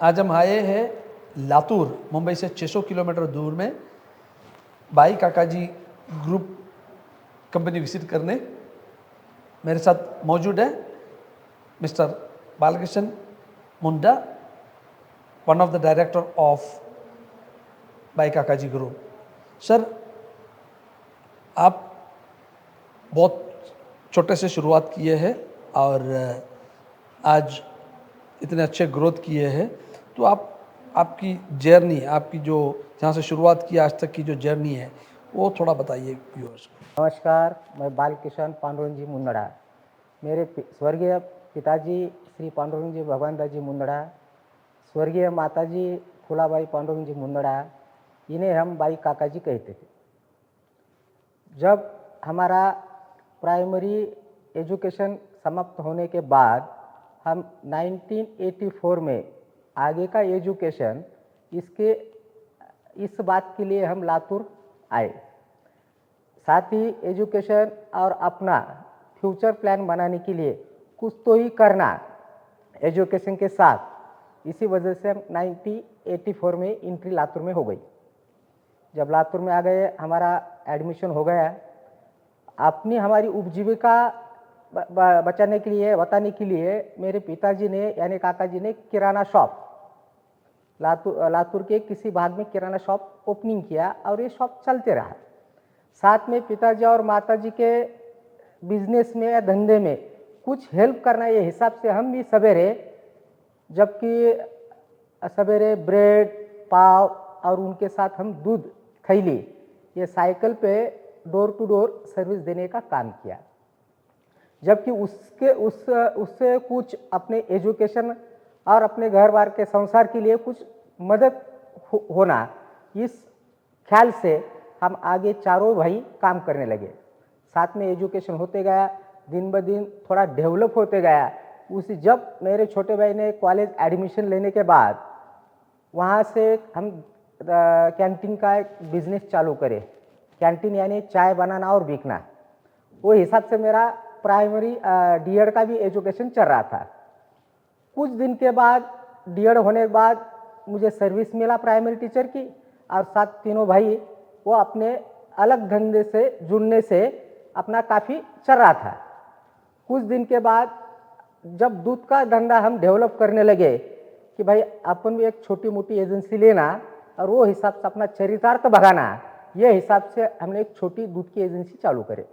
आज हम आए हैं लातूर, मुंबई से 600 किलोमीटर दूर में भाई काकाजी ग्रुप कंपनी विजिट करने। मेरे साथ मौजूद है mister Balkrishna Munda, one of the director of भाई काकाजी ग्रुप। सर, आप बहुत छोटे से शुरुआत किए हैं और आज इतने अच्छे ग्रोथ किए हैं, तो आपकी जर्नी, आपकी जो जहाँ से शुरुआत की आज तक की जो जर्नी है वो थोड़ा बताइए व्यूअर्स को। नमस्कार, मैं बालकिशन पांडुरंग जी मुंदड़ा। मेरे स्वर्गीय पिताजी श्री पांडुरंग जी भगवानदास जी मुंदड़ा, स्वर्गीय माताजी फूलाबाई पांडुरंग जी मुंदड़ा, इन्हें हम बाई काका जी कहते थे। जब हमारा प्राइमरी एजुकेशन समाप्त होने के बाद हम 1984 में आगे का एजुकेशन इस बात के लिए हम लातूर आए। साथ ही एजुकेशन और अपना फ्यूचर प्लान बनाने के लिए कुछ तो ही करना एजुकेशन के साथ, इसी वजह से हम 1984 में एंट्री लातूर में हो गई। जब लातूर में आ गए, हमारा एडमिशन हो गया। अपनी हमारी उपजीविका बचाने के लिए, बताने के लिए मेरे पिताजी ने यानी काका जी ने किराना शॉप लातूर के किसी भाग में किराना शॉप ओपनिंग किया और ये शॉप चलते रहा। साथ में पिताजी और माताजी के बिजनेस में या धंधे में कुछ हेल्प करना, ये हिसाब से हम भी सवेरे, जबकि सवेरे ब्रेड पाव और उनके साथ हम दूध थैली ये साइकिल पे डोर टू डोर सर्विस देने का काम किया। जबकि उससे कुछ अपने एजुकेशन और अपने घर बार के संसार के लिए कुछ मदद होना, इस ख्याल से हम आगे चारों भाई काम करने लगे। साथ में एजुकेशन होते गया, दिन ब दिन थोड़ा डेवलप होते गया। जब मेरे छोटे भाई ने कॉलेज एडमिशन लेने के बाद वहाँ से हम कैंटीन का एक बिजनेस चालू करे। कैंटीन यानी चाय बनाना और बिकना। वो हिसाब से मेरा प्राइमरी डीएड का भी एजुकेशन चल रहा था। कुछ दिन के बाद डीएड होने के बाद मुझे सर्विस मिला प्राइमरी टीचर की, और साथ तीनों भाई वो अपने अलग धंधे से जुड़ने से अपना काफ़ी चल रहा था। कुछ दिन के बाद जब दूध का धंधा हम डेवलप करने लगे कि भाई अपन भी एक छोटी मोटी एजेंसी लेना और वो हिसाब से अपना चरितार्थ भगाना, ये हिसाब से हमने एक छोटी दूध की एजेंसी चालू करे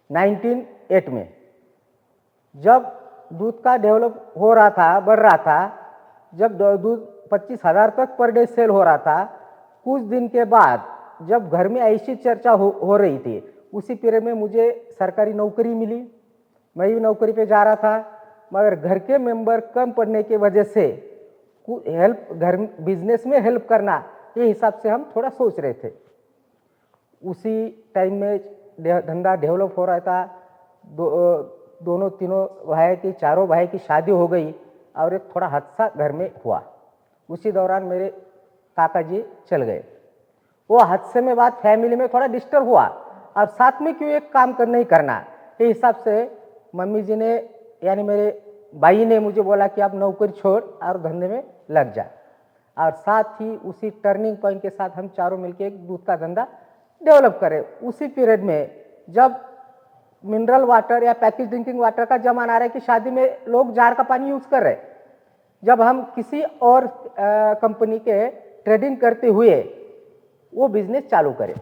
1908 में। जब दूध का डेवलप हो रहा था, बढ़ रहा था, जब दूध 25,000 तक पर डे सेल हो रहा था, कुछ दिन के बाद जब घर में ऐसी चर्चा हो रही थी, उसी पीरियड में मुझे सरकारी नौकरी मिली। मैं भी नौकरी पे जा रहा था, मगर घर के मेंबर कम पड़ने की वजह से घर बिजनेस में हेल्प करना, ये हिसाब से हम थोड़ा सोच रहे थे। उसी टाइम में धंधा डेवलप हो रहा था। दोनों तीनों भाई की, चारों भाई की शादी हो गई और एक थोड़ा हादसा घर में हुआ। उसी दौरान मेरे काका जी चल गए। वो हादसे में बाद फैमिली में थोड़ा डिस्टर्ब हुआ, और साथ में क्यों एक काम नहीं करना, ये हिसाब से मम्मी जी ने यानी मेरे भाई ने मुझे बोला कि आप नौकरी छोड़ और धंधे में लग जा। और साथ ही उसी टर्निंग पॉइंट के साथ हम चारों मिलकर एक दूध का धंधा डेवलप करें। उसी पीरियड में जब मिनरल वाटर या पैकेज ड्रिंकिंग वाटर का जमाना आ रहा है कि शादी में लोग जार का पानी यूज कर रहे, जब हम किसी और कंपनी के ट्रेडिंग करते हुए वो बिजनेस चालू करें।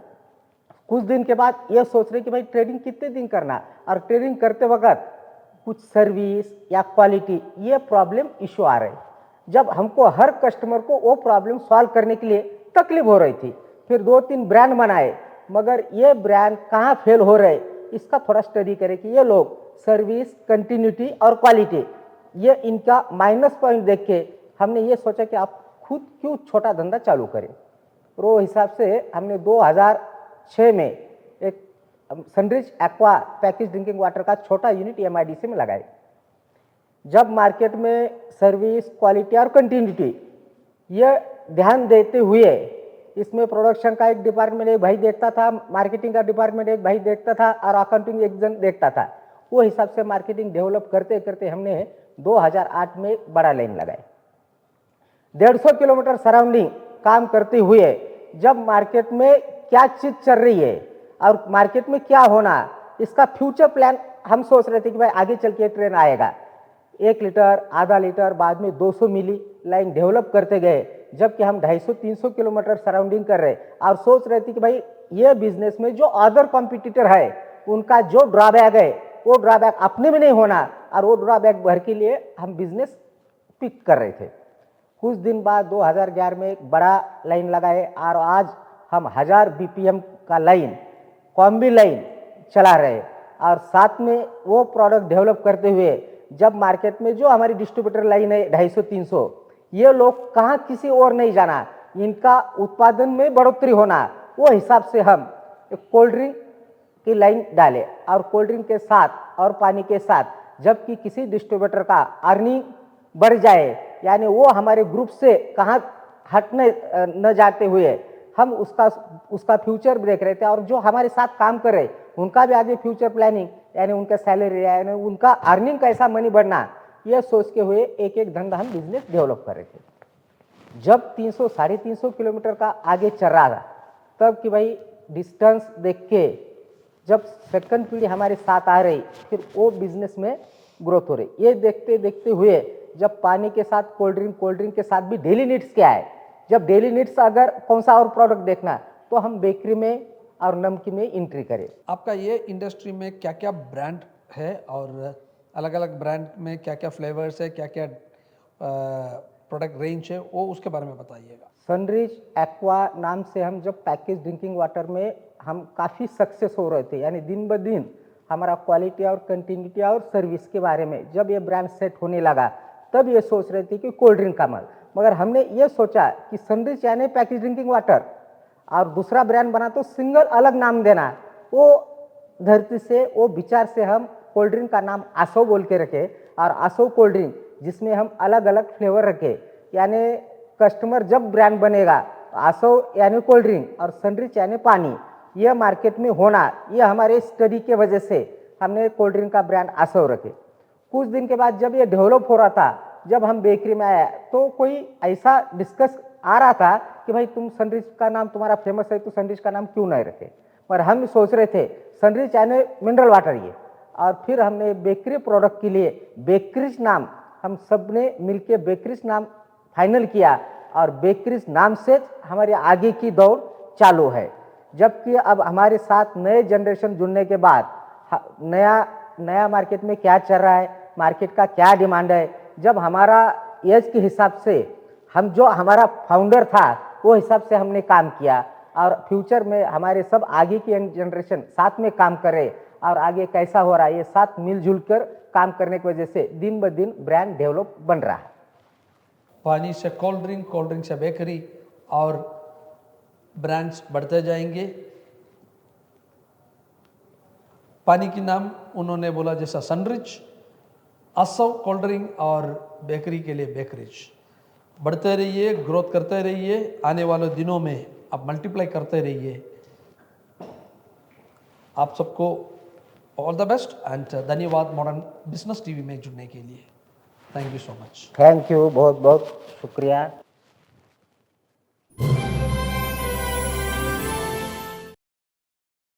कुछ दिन के बाद ये सोच रहे कि भाई ट्रेडिंग कितने दिन करना, और ट्रेडिंग करते वक्त कुछ सर्विस या क्वालिटी ये प्रॉब्लम इशू आ रहे। जब हमको हर कस्टमर को वो प्रॉब्लम सॉल्व करने के लिए तकलीफ हो रही थी, फिर 2-3 ब्रांड बनाए, मगर ये ब्रांड कहाँ फेल हो रहे, इसका थोड़ा स्टडी करें कि ये लोग सर्विस, कंटिन्यूटी और क्वालिटी, ये इनका माइनस पॉइंट देख के हमने ये सोचा कि आप खुद क्यों छोटा धंधा चालू करें। वो हिसाब से हमने 2006 में एक सनरिच एक्वा पैकेज ड्रिंकिंग वाटर का छोटा यूनिट एमआईडीसी में लगाए। जब मार्केट में सर्विस, क्वालिटी और कंटिन्यूटी ये ध्यान देते हुए, इसमें प्रोडक्शन का एक डिपार्टमेंट एक भाई देखता था, मार्केटिंग का डिपार्टमेंट एक भाई देखता था, और अकाउंटिंग एक जन देखता था। वो हिसाब से मार्केटिंग डेवलप करते करते हमने 2008 में बड़ा लाइन लगाए। 150 किलोमीटर सराउंडिंग काम करते हुए जब मार्केट में क्या चीज़ चल रही है और मार्केट में क्या होना, इसका फ्यूचर प्लान हम सोच रहे थे कि भाई आगे चल के ट्रेन आएगा। 1 लीटर, आधा लीटर, बाद में 200 मिली लाइन डेवलप करते गए, जबकि हम 250-300 किलोमीटर सराउंडिंग कर रहे और सोच रहे थे कि भाई ये बिजनेस में जो अदर कॉम्पिटिटर है उनका जो ड्रॉबैक है वो ड्रॉबैक अपने में नहीं होना और वो ड्रॉबैक भर के लिए हम बिजनेस पिक कर रहे थे। कुछ दिन बाद 2011 में एक बड़ा लाइन लगाए और आज हम 1000 बीपीएम का लाइन, कॉम्बी लाइन चला रहे और साथ में वो प्रोडक्ट डेवलप करते हुए जब मार्केट में जो हमारी डिस्ट्रीब्यूटर लाइन है 250-300, ये लोग कहाँ किसी और नहीं जाना, इनका उत्पादन में बढ़ोतरी होना, वो हिसाब से हम एक कोल्ड ड्रिंक की लाइन डाले और कोल्ड ड्रिंक के साथ और पानी के साथ जबकि किसी डिस्ट्रीब्यूटर का अर्निंग बढ़ जाए, यानी वो हमारे ग्रुप से कहाँ हटने न जाते हुए हम उसका फ्यूचर देख रहे थे और जो हमारे साथ काम कर रहे उनका भी आगे फ्यूचर प्लानिंग, यानी उनका सैलरी, यानी उनका अर्निंग कैसा मनी बढ़ना, ये सोच के हुए एक एक धंधा हम बिजनेस डेवलप कर रहे थे। जब 300-350 किलोमीटर का आगे चल रहा था तब कि भाई डिस्टेंस देख के जब सेकंड पीढ़ी हमारे साथ आ रही फिर वो बिजनेस में ग्रोथ हो रही। ये देखते देखते हुए जब पानी के साथ कोल्ड ड्रिंक के साथ भी डेली नीड्स क्या है, जब डेली नीड्स अगर कौन सा और प्रोडक्ट देखना तो हम बेकरी में और नमकीन में एंट्री करें। आपका ये इंडस्ट्री में क्या क्या ब्रांड है और अलग अलग ब्रांड में क्या क्या फ्लेवर्स है, क्या क्या प्रोडक्ट रेंज है, वो उसके बारे में बताइएगा। सनरिच एक्वा नाम से हम जब पैकेज ड्रिंकिंग वाटर में हम काफ़ी सक्सेस हो रहे थे, यानी दिन ब दिन हमारा क्वालिटी और कंटिन्यूटी और सर्विस के बारे में जब ये ब्रांड सेट होने लगा तब ये सोच रहे थे कि कोल्ड ड्रिंक का मगर हमने ये सोचा कि सनरिच यानी पैकेज ड्रिंकिंग वाटर और दूसरा ब्रांड बना तो सिंगल अलग नाम देना, वो धरती से वो विचार से हम कोल्ड ड्रिंक का नाम आसो बोल के रखे और आसो कोल्ड ड्रिंक जिसमें हम अलग अलग फ्लेवर रखे, यानी कस्टमर जब ब्रांड बनेगा आसो यानी कोल्ड ड्रिंक और सनरिच यानी पानी, यह मार्केट में होना, यह हमारे स्टडी के वजह से हमने कोल्ड ड्रिंक का ब्रांड आसो रखे। कुछ दिन के बाद जब ये डेवलप हो रहा था, जब हम बेकरी में आया तो कोई ऐसा डिस्कस आ रहा था कि भाई तुम सनरिच का नाम तुम्हारा फेमस है तो सनरिच का नाम क्यों नहीं रखे, पर हम सोच रहे थे सनरिच यानी मिनरल वाटर ये, और फिर हमने बेकरी प्रोडक्ट के लिए बेकरीज नाम हम सब ने मिलके बेकरीज नाम फाइनल किया और बेकरीज नाम से हमारे आगे की दौड़ चालू है। जबकि अब हमारे साथ नए जनरेशन जुड़ने के बाद नया मार्केट में क्या चल रहा है, मार्केट का क्या डिमांड है, जब हमारा एज के हिसाब से हम जो हमारा फाउंडर था वो हिसाब से हमने काम किया और फ्यूचर में हमारे सब आगे की जनरेशन साथ में काम करे और आगे कैसा हो रहा है ये साथ मिलजुल कर काम करने की वजह से दिन ब दिन ब्रांड डेवलप बन रहा है। पानी से कोल्ड ड्रिंक से बेकरी और ब्रांड्स बढ़ते जाएंगे। पानी की नाम उन्होंने बोला जैसा सनरिच, आसो कोल्ड ड्रिंक और बेकरी के लिए बेकरीज। बढ़ते रहिए, ग्रोथ करते रहिए, आने वाले दिनों में आप मल्टीप्लाई करते रहिए। आप सबको ऑल द बेस्ट एंड धन्यवाद मॉडर्न बिजनेस टीवी में जुड़ने के लिए। Thank you so much. Thank you, बहुत बहुत शुक्रिया।